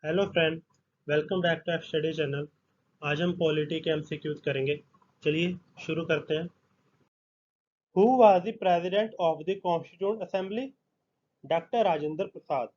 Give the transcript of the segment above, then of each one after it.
Hello friend, welcome back to study channel. आज हम polity के एमसीक्यूज करेंगे। चलिए शुरू करते हैं। Who was the president of the constituent assembly? Doctor Rajendra Prasad.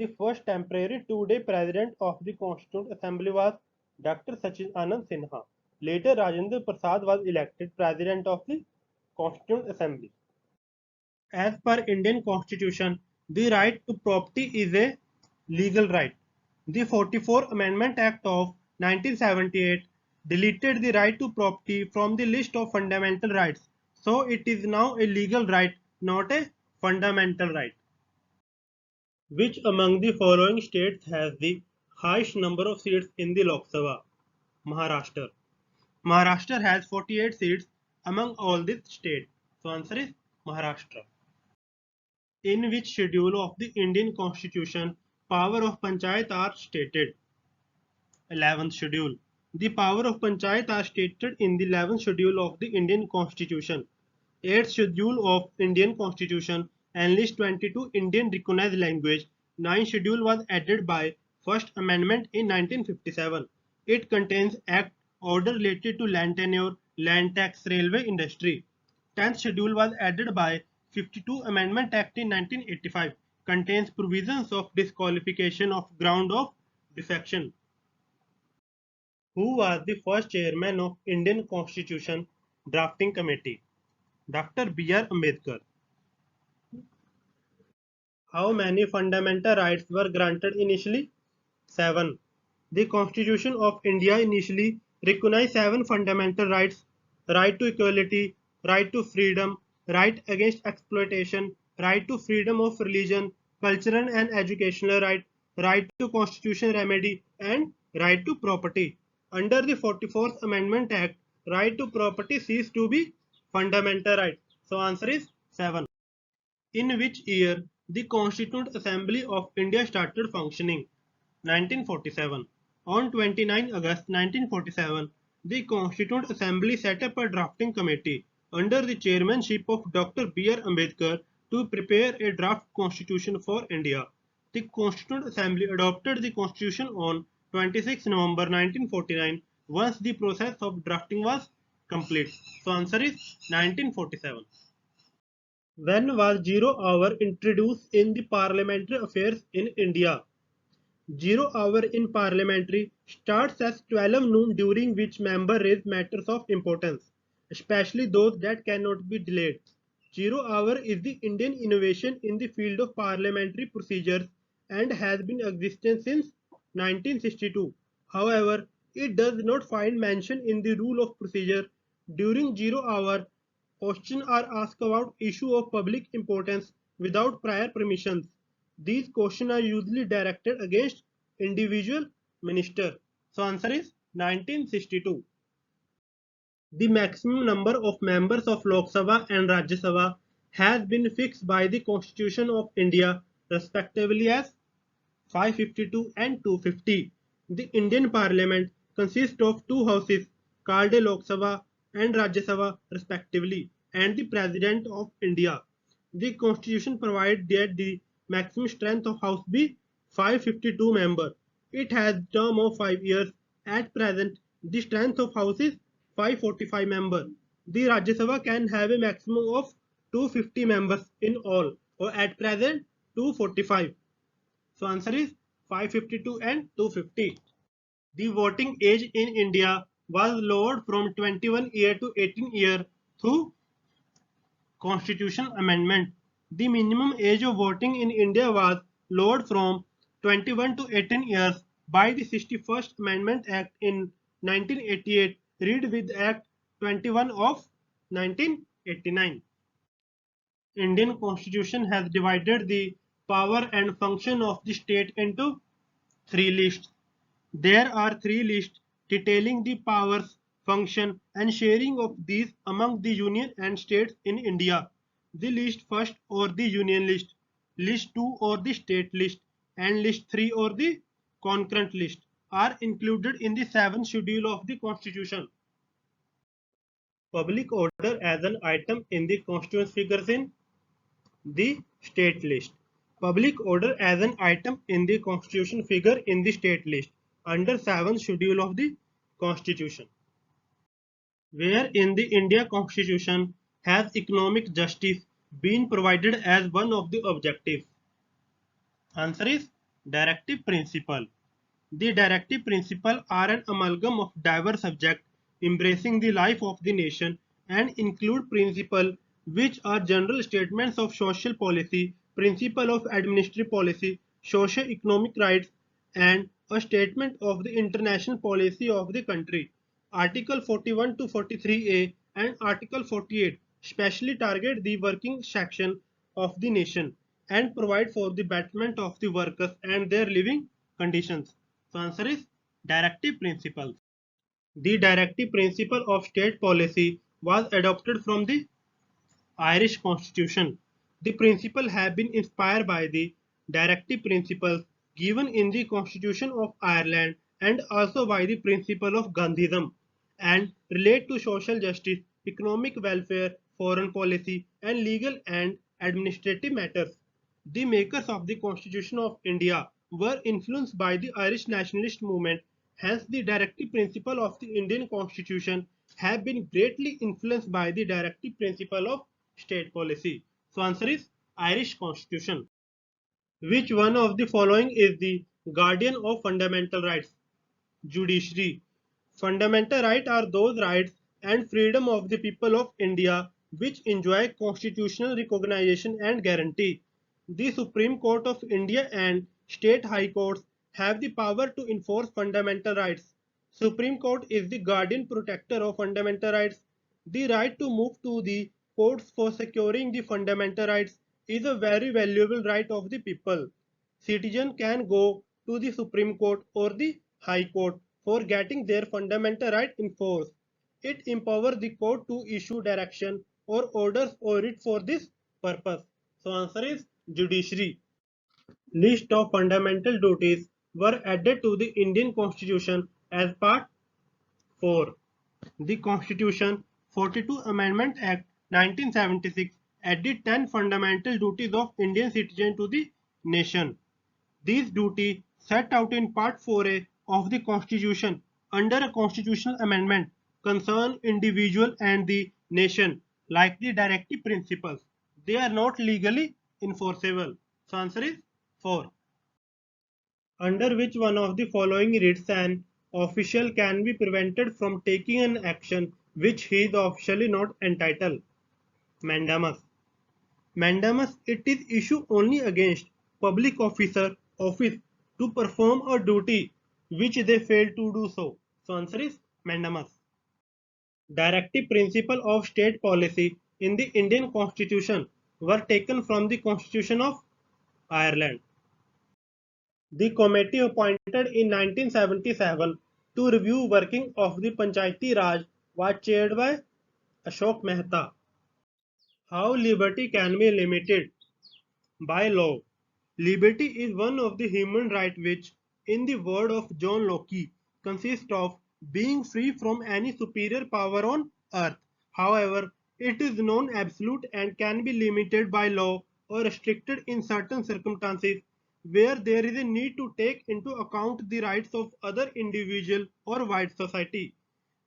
The first temporary to-day president of the Constituent Assembly was Dr. Sachin Anand Sinha. Later, Rajendra Prasad was elected president of the Constituent Assembly. As per Indian Constitution, the right to property is a legal right. The 44th Amendment Act of 1978 deleted the right to property from the list of fundamental rights, so it is now a legal right, not a fundamental right. Which among the following states has the highest number of seats in the Lok Sabha? Maharashtra. Maharashtra has 48 seats among all the states. So answer is Maharashtra. In which schedule of the Indian Constitution power of Panchayat are stated? 11th schedule. The power of Panchayat are stated in the 11th schedule of the Indian Constitution. 8th schedule of Indian Constitution enlists 22 Indian recognized language. 9th schedule was added by First Amendment in 1957. It contains act order related to land tenure, land tax, railway industry. 10th schedule was added by 52 Amendment Act in 1985. Contains provisions of disqualification of ground of defection. Who was the first chairman of Indian Constitution Drafting Committee? Dr. B.R. Ambedkar. How many fundamental rights were granted initially? 7. The Constitution of India initially recognized 7 fundamental rights: right to equality, right to freedom, right against exploitation, right to freedom of religion, cultural and educational right, right to constitutional remedy, and right to property. Under the 44th Amendment Act, right to property ceased to be fundamental right. So answer is 7. In which year the Constituent Assembly of India started functioning? 1947. On 29 August 1947, the Constituent Assembly set up a drafting committee under the chairmanship of Dr. B.R. Ambedkar to prepare a draft constitution for India. The Constituent Assembly adopted the constitution on 26 November 1949 once the process of drafting was complete. So answer is 1947. When was zero hour introduced in the parliamentary affairs in India? Zero hour in parliamentary starts at 12 noon, during which members raise matters of importance, especially those that cannot be delayed. Zero hour is the Indian innovation in the field of parliamentary procedures and has been existent since 1962. However, it does not find mention in the rule of procedure. During zero hour, questions are asked about issues of public importance without prior permissions. These questions are usually directed against individual minister. So answer is 1962. The maximum number of members of Lok Sabha and Rajya Sabha has been fixed by the Constitution of India respectively as 552 and 250. The Indian Parliament consists of two houses called a Lok Sabha and Rajya Sabha respectively, and the President of India. The Constitution provides that the maximum strength of House be 552 members. It has a term of 5 years. At present, the strength of House is 545 members. The Rajya Sabha can have a maximum of 250 members in all, or at present 245. So answer is 552 and 250. The voting age in India was lowered from 21 year to 18 year through constitutional amendment. The minimum age of voting in India was lowered from 21 to 18 years by the 61st Amendment Act in 1988, read with Act 21 of 1989. Indian Constitution has divided the power and function of the state into three lists. There are three lists detailing the powers, function, and sharing of these among the union and states in India. The list first or the union list, list 2 or the state list, and list 3 or the concurrent list are included in the 7th schedule of the Constitution. Public order as an item in the Constitution figures in the state list. Public order as an item in the Constitution figure in the state list under 7th schedule of the Constitution. Where in the India Constitution has economic justice been provided as one of the objectives? Answer is directive principle. The directive principle are an amalgam of diverse subjects embracing the life of the nation and include principles which are general statements of social policy, principle of administrative policy, socio-economic rights, and a statement of the international policy of the country. Article 41 to 43A and Article 48 specially target the working section of the nation and provide for the betterment of the workers and their living conditions. So answer is directive principles. The directive principle of state policy was adopted from the Irish Constitution. The principles have been inspired by the directive principles given in the Constitution of Ireland and also by the principle of Gandhism and relate to social justice, economic welfare, foreign policy, and legal and administrative matters. The makers of the Constitution of India were influenced by the Irish nationalist movement. Hence, the directive principle of the Indian Constitution have been greatly influenced by the directive principle of state policy. So, answer is Irish Constitution. Which one of the following is the guardian of fundamental rights? Judiciary. Fundamental rights are those rights and freedom of the people of India which enjoy constitutional recognition and guarantee. The Supreme Court of India and state high courts have the power to enforce fundamental rights. Supreme Court is the guardian protector of fundamental rights. The right to move to the courts for securing the fundamental rights is a very valuable right of the people. Citizens can go to the Supreme Court or the High Court for getting their fundamental right enforced. It empowers the court to issue direction or orders or it for this purpose. So answer is judiciary. List of fundamental duties were added to the Indian Constitution as part 4. The Constitution 42 Amendment Act 1976 added 10 fundamental duties of Indian citizens to the nation. These duties set out in Part 4A of the Constitution under a constitutional amendment concern individual and the nation like the directive principles. They are not legally enforceable. So answer is 4. Under which one of the following writs an official can be prevented from taking an action which he is officially not entitled? Mandamus. Mandamus it is issued only against public office to perform a duty which they fail to do so. So answer is mandamus. Directive principle of state policy in the Indian Constitution were taken from the Constitution of Ireland. The committee appointed in 1977 to review working of the Panchayati Raj was chaired by Ashok Mehta. How liberty can be limited? By law. Liberty is one of the human rights which, in the word of John Locke, consists of being free from any superior power on earth. However, it is non-absolute and can be limited by law or restricted in certain circumstances where there is a need to take into account the rights of other individual or wide society.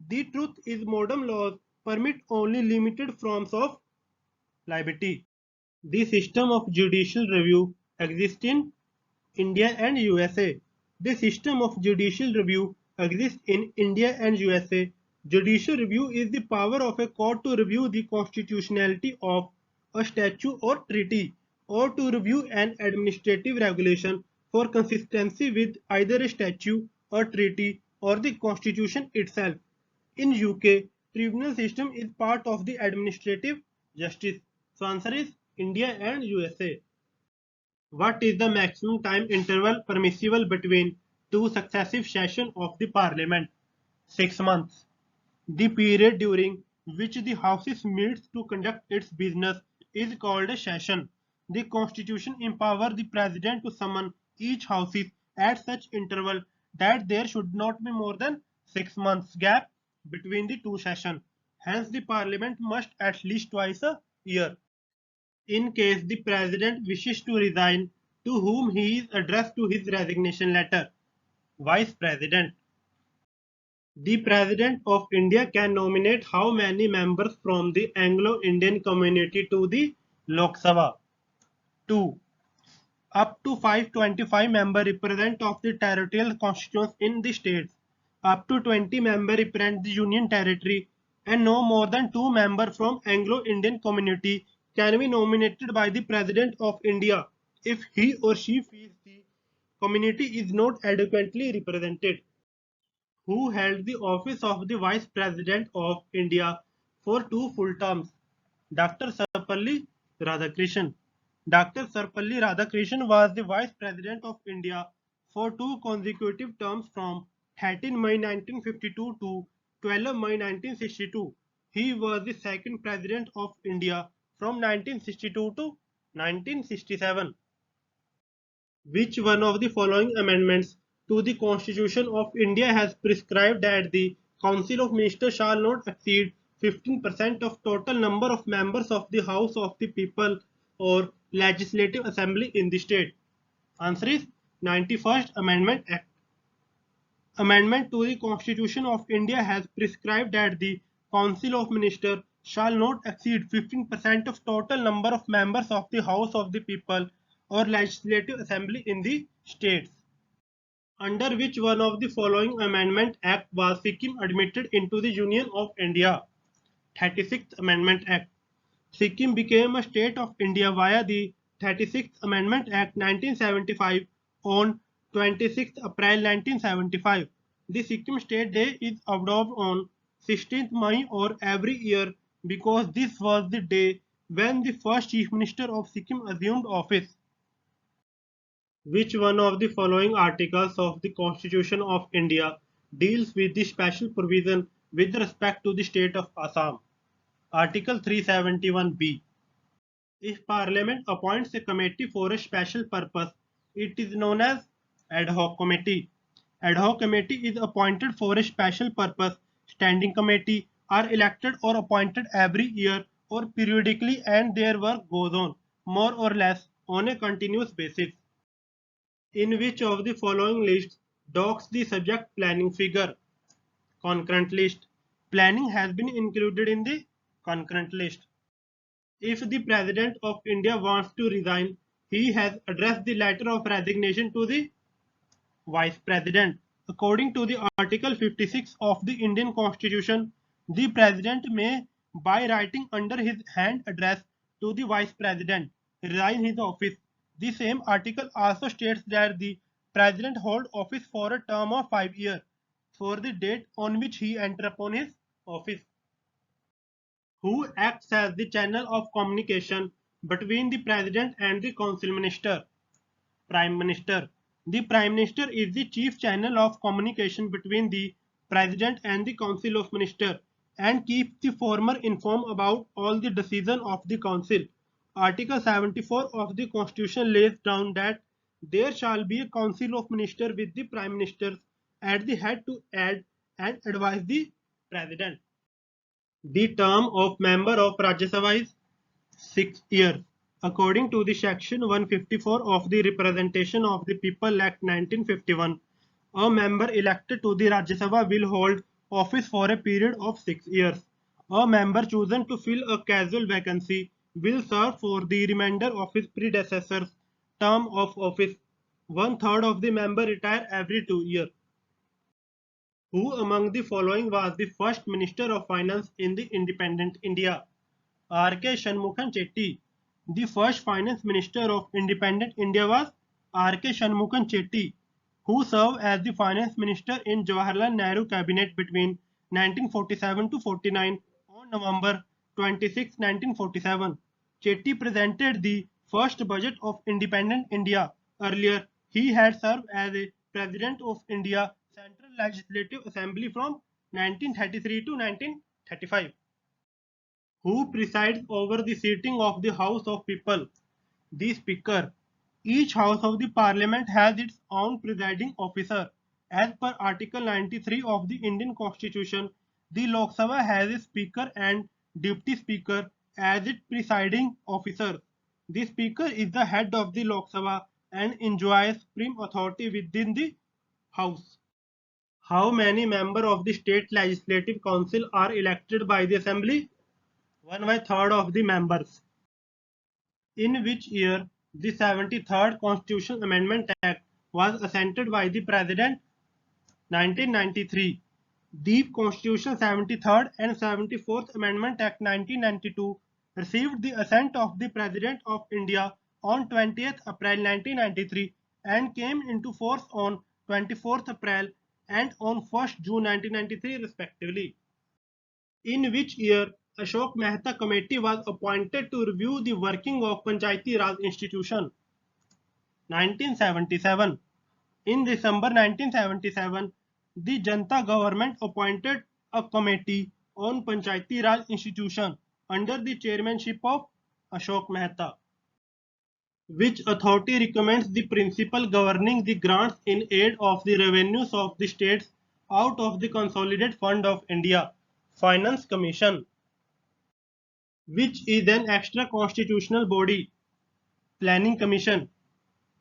The truth is modern laws permit only limited forms of liberty. The system of judicial review exists in India and USA. The system of judicial review exists in India and USA. Judicial review is the power of a court to review the constitutionality of a statute or treaty or to review an administrative regulation for consistency with either a statute or treaty or the constitution itself. In UK, tribunal system is part of the administrative justice. So answer is India and USA. What is the maximum time interval permissible between two successive sessions of the parliament? 6 months. The period during which the House meets to conduct its business is called a session. The Constitution empowers the President to summon each House at such interval that there should not be more than 6 months gap between the two sessions. Hence, the Parliament must at least twice a year. In case the President wishes to resign to whom he is addressed to his resignation letter. Vice President. The President of India can nominate how many members from the Anglo-Indian community to the Lok Sabha? 2. Up to 525 member represent of the territorial constituents in the states. Up to 20 member represent the union territory, and no more than 2 member from Anglo-Indian community can be nominated by the President of India if he or she feels the community is not adequately represented. Who held the office of the Vice President of India for 2 full terms? Dr. Sarvepalli Radhakrishnan. Dr. Sarvepalli Radhakrishnan was the Vice President of India for 2 consecutive terms from 13 May 1952 to 12 May 1962. He was the second President of India from 1962 to 1967. Which one of the following amendments to the Constitution of India has prescribed that the Council of Ministers shall not exceed 15% of total number of members of the House of the People or Legislative Assembly in the state? Answer is 91st Amendment Act. Amendment to the Constitution of India has prescribed that the Council of Ministers shall not exceed 15% of total number of members of the House of the People or Legislative Assembly in the states. Under which one of the following Amendment Act was Sikkim admitted into the Union of India? 36th Amendment Act. Sikkim became a state of India via the 36th Amendment Act 1975 on 26th April 1975. The Sikkim State Day is observed on 16th May or every year because this was the day when the first Chief Minister of Sikkim assumed office. Which one of the following articles of the Constitution of India deals with the special provision with respect to the state of Assam? Article 371B. If Parliament appoints a committee for a special purpose, it is known as ad hoc committee. Ad hoc committee is appointed for a special purpose. Standing committee are elected or appointed every year or periodically, and their work goes on more or less on a continuous basis. In which of the following lists docks the subject planning figure? Concurrent list. Planning has been included in the concurrent list. If the President of India wants to resign, he has addressed the letter of resignation to the Vice President. According to the Article 56 of the Indian Constitution, the President may, by writing under his hand address to the Vice President, resign his office. The same article also states that the President hold office for a term of 5 years, for the date on which he enter upon his office. Who acts as the channel of communication between the President and the Council Minister? Prime Minister. The Prime Minister is the chief channel of communication between the President and the Council of Ministers and keeps the former informed about all the decisions of the Council. Article 74 of the Constitution lays down that there shall be a Council of Ministers with the Prime Minister at the head to aid and advise the President. The term of member of Rajya Sabha is 6 years. According to the Section 154 of the Representation of the People Act 1951, a member elected to the Rajya Sabha will hold office for a period of 6 years. A member chosen to fill a casual vacancy will serve for the remainder of his predecessor's term of office. One third of the member retire every 2 years. Who among the following was the first Minister of Finance in the independent India? R.K. Shanmugam Chetty. The first Finance Minister of independent India was R.K. Shanmugam Chetty, who served as the Finance Minister in Jawaharlal Nehru cabinet between 1947 to 49 on November 26, 1947. Chetty presented the first budget of independent India. Earlier, he had served as a President of India Central Legislative Assembly from 1933 to 1935. Who presides over the sitting of the House of People? The Speaker. Each House of the Parliament has its own presiding officer. As per Article 93 of the Indian Constitution, the Lok Sabha has a Speaker and Deputy Speaker as its presiding officers. The Speaker is the head of the Lok Sabha and enjoys supreme authority within the House. How many members of the State Legislative Council are elected by the Assembly? 1/3 of the members. In which year the 73rd Constitutional Amendment Act was assented by the President? 1993. The Constitution 73rd and 74th Amendment Act 1992 received the assent of the President of India on 20th April 1993 and came into force on 24th April and on 1st June 1993 respectively. In which year Ashok Mehta Committee was appointed to review the working of Panchayati Raj institution? 1977. In December 1977, the Janta government appointed a committee on Panchayati Raj institution under the chairmanship of Ashok Mehta. Which authority recommends the principle governing the grants in aid of the revenues of the states out of the Consolidated Fund of India? Finance Commission. Which is an extra constitutional body? Planning Commission.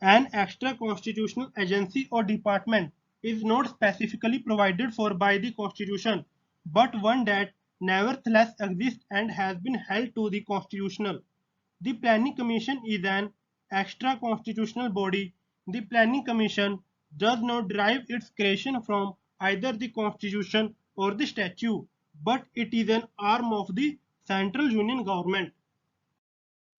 An extra constitutional agency or department is not specifically provided for by the Constitution, but one that nevertheless exists and has been held to the constitutional. The Planning Commission is an extra constitutional body. The Planning Commission does not derive its creation from either the Constitution or the statute, but it is an arm of the central union government.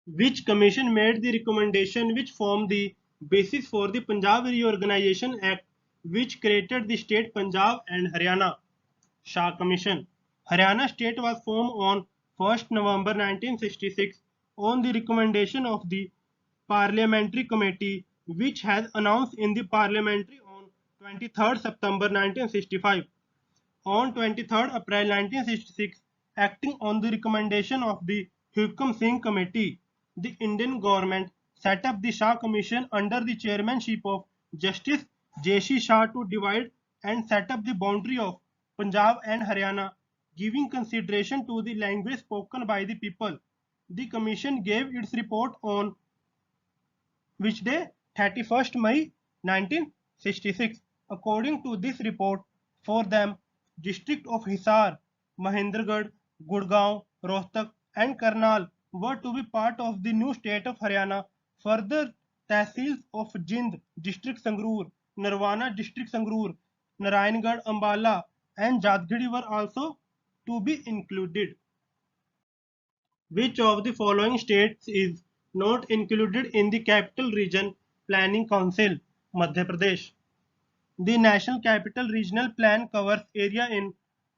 Which commission made the recommendation which formed the basis for the Punjab Reorganisation Act, which created the state Punjab and Haryana? Shah Commission. Haryana state was formed on 1st November 1966 on the recommendation of the Parliamentary Committee, which has announced in the Parliamentary on 23rd September 1965. On 23rd April 1966, acting on the recommendation of the Hukam Singh Committee, the Indian government set up the Shah Commission under the chairmanship of Justice J.C. Shah to divide and set up the boundary of Punjab and Haryana, giving consideration to the language spoken by the people. The commission gave its report on which day? 31st May 1966. According to this report, for them, district of Hisar, Mahendragarh, Gurgaon, Rohtak and Karnal were to be part of the new state of Haryana. Further, Tehsils of Jind, District Sangrur, Narwana, District Sangrur, Narayangarh, Ambala and Jadgiri were also to be included. Which of the following states is not included in the Capital Region Planning Council? Madhya Pradesh. The National Capital Regional Plan covers area in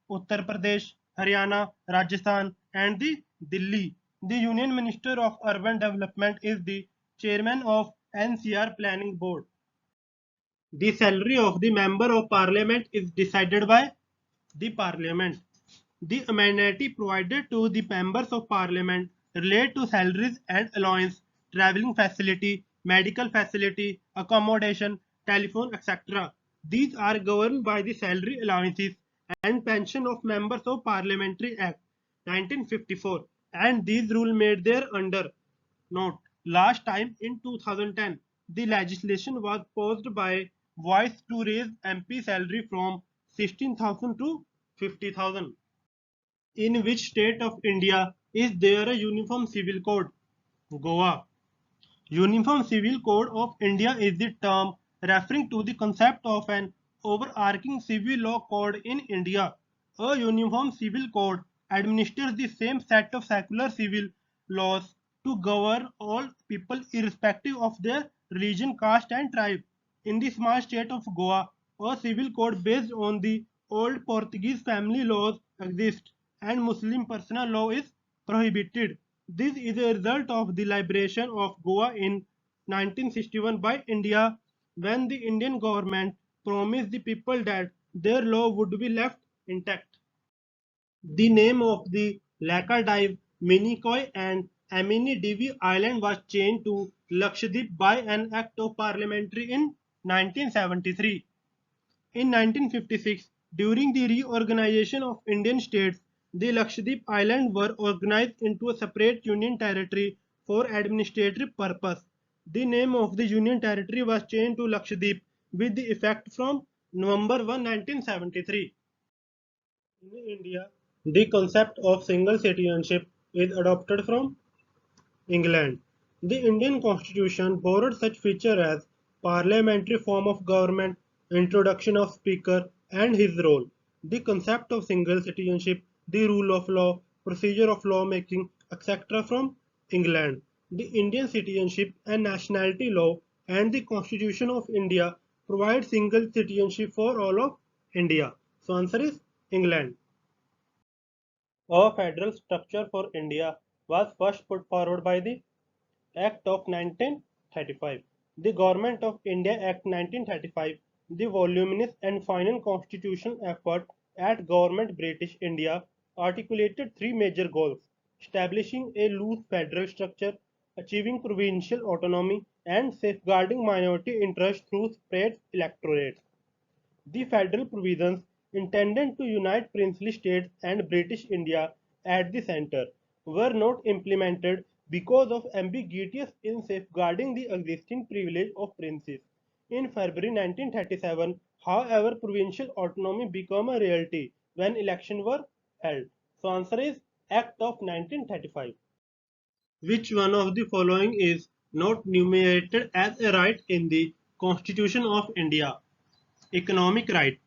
Uttar Pradesh, Haryana, Rajasthan and the Delhi. The Union Minister of Urban Development is the chairman of NCR Planning Board. The salary of the Member of Parliament is decided by the Parliament. The amenity provided to the members of Parliament relate to salaries and allowance, travelling facility, medical facility, accommodation, telephone, etc. These are governed by the Salary Allowances and Pension of Members of Parliamentary Act 1954 and these rules made there under. Note, last time in 2010, the legislation was passed by voice to raise MP salary from 16,000 to 50,000. In which state of India is there a uniform civil code? Goa. Uniform Civil Code of India is the term referring to the concept of an overarching civil law code in India. A uniform civil code administers the same set of secular civil laws to govern all people irrespective of their religion, caste and tribe. In the small state of Goa, a civil code based on the old Portuguese family laws exists and Muslim personal law is prohibited. This is a result of the liberation of Goa in 1961 by India when the Indian government promised the people that their law would be left intact. The name of the Lakadive, Minicoy and Amini Divi Island was changed to Lakshadweep by an Act of Parliamentary in 1973. In 1956, during the reorganization of Indian states, the Lakshadweep Islands were organized into a separate union territory for administrative purpose. The name of the Union Territory was changed to Lakshadweep with the effect from November 1, 1973. In India, the concept of single citizenship is adopted from England. The Indian constitution borrowed such features as parliamentary form of government, introduction of speaker and his role, the concept of single citizenship, the rule of law, procedure of lawmaking, etc. from England. The Indian citizenship and nationality law and the constitution of India provide single citizenship for all of India. So answer is England. A federal structure for India was first put forward by the Act of 1935. The Government of India Act 1935, the voluminous and final constitutional effort at Government British India, articulated three major goals: establishing a loose federal structure, achieving provincial autonomy, and safeguarding minority interests through spread electorates. The federal provisions, intended to unite princely states and British India at the centre, were not implemented because of ambiguities in safeguarding the existing privilege of princes. In February 1937, however, provincial autonomy became a reality when elections were held. So answer is Act of 1935. Which one of the following is not enumerated as a right in the Constitution of India? Economic right.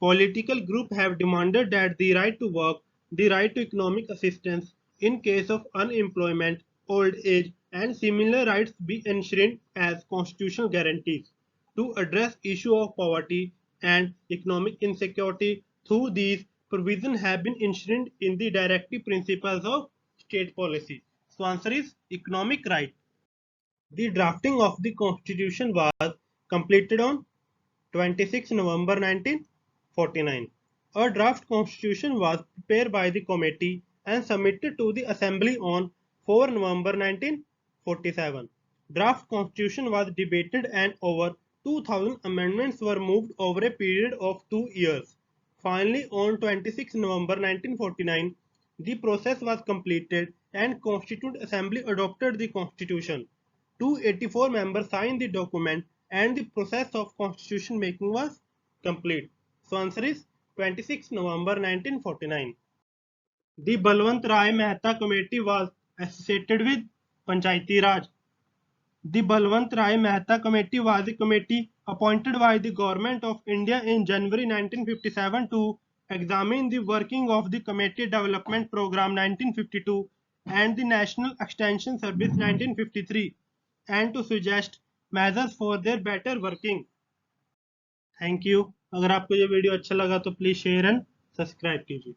Political groups have demanded that the right to work, the right to economic assistance in case of unemployment, old age, and similar rights be enshrined as constitutional guarantees. To address issue of poverty and economic insecurity through these provisions have been enshrined in the directive principles of state policy. So answer is economic right. The drafting of the constitution was completed on 26 November 1949. A draft constitution was prepared by the committee and submitted to the assembly on 4 November 1947. Draft constitution was debated and over 2000 amendments were moved over a period of 2 years. Finally, on 26 November 1949, the process was completed and Constituent Assembly adopted the constitution. 284 members signed the document and the process of constitution making was complete. So answer is 26 November 1949. The Balwant Rai Mehta Committee was associated with Panchayati Raj. The Balwant Rai Mehta Committee was a committee appointed by the Government of India in January 1957 to examine the working of the Committee Development Program 1952 and the National Extension Service 1953 and to suggest measures for their better working. Thank you. अगर आपको ये video अच्छा लगा तो please share and subscribe कीजिए।